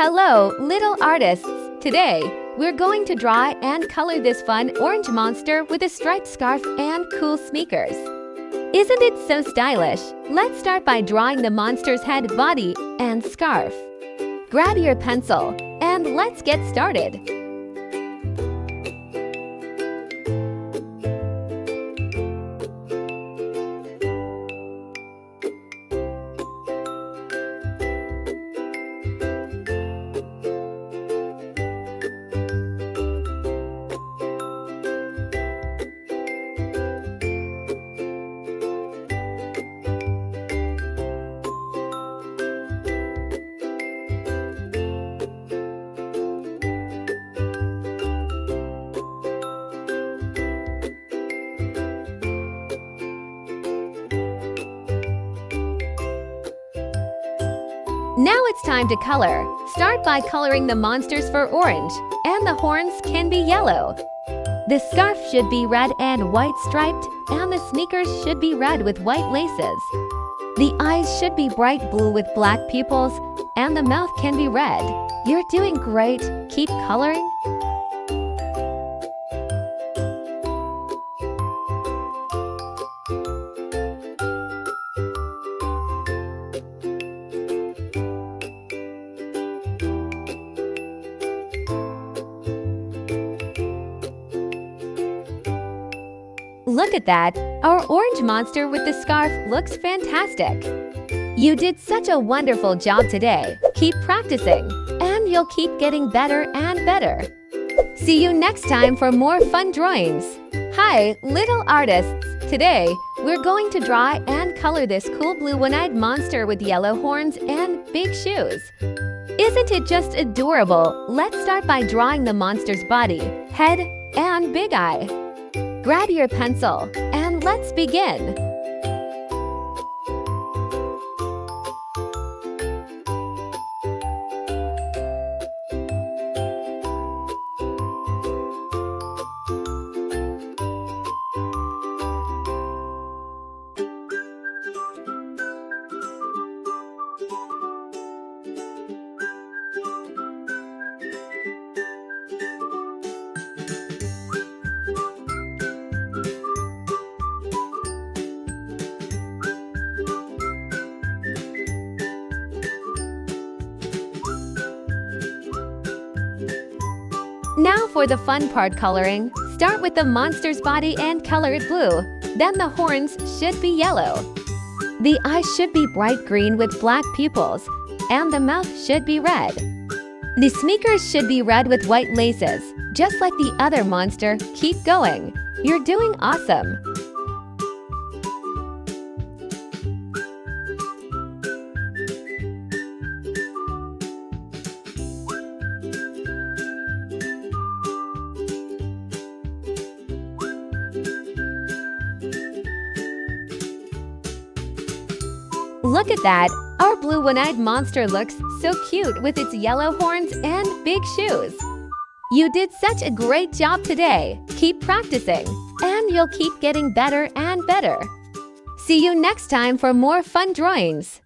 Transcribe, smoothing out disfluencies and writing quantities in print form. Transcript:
Hello, little artists! Today, we're going to draw and color this fun orange monster with a striped scarf and cool sneakers. Isn't it so stylish? Let's start by drawing the monster's head, body, and scarf. Grab your pencil, and let's get started. Now it's time to color. Start by coloring the monsters for orange, and the horns can be yellow. The scarf should be red and white striped, and the sneakers should be red with white laces. The eyes should be bright blue with black pupils, and the mouth can be red. You're doing great. Keep coloring. Look at that! Our orange monster with the scarf looks fantastic! You did such a wonderful job today! Keep practicing, and you'll keep getting better and better! See you next time for more fun drawings! Hi, little artists! Today, we're going to draw and color this cool blue one-eyed monster with yellow horns and big shoes. Isn't it just adorable? Let's start by drawing the monster's body, head, and big eye. Grab your pencil, and let's begin. Now for the fun part, coloring. Start with the monster's body and color it blue. Then the horns should be yellow. The eyes should be bright green with black pupils, and the mouth should be red. The sneakers should be red with white laces. Just like the other monster, keep going. You're doing awesome. Look at that! Our blue one-eyed monster looks so cute with its yellow horns and big shoes. You did such a great job today. Keep practicing, and you'll keep getting better and better. See you next time for more fun drawings.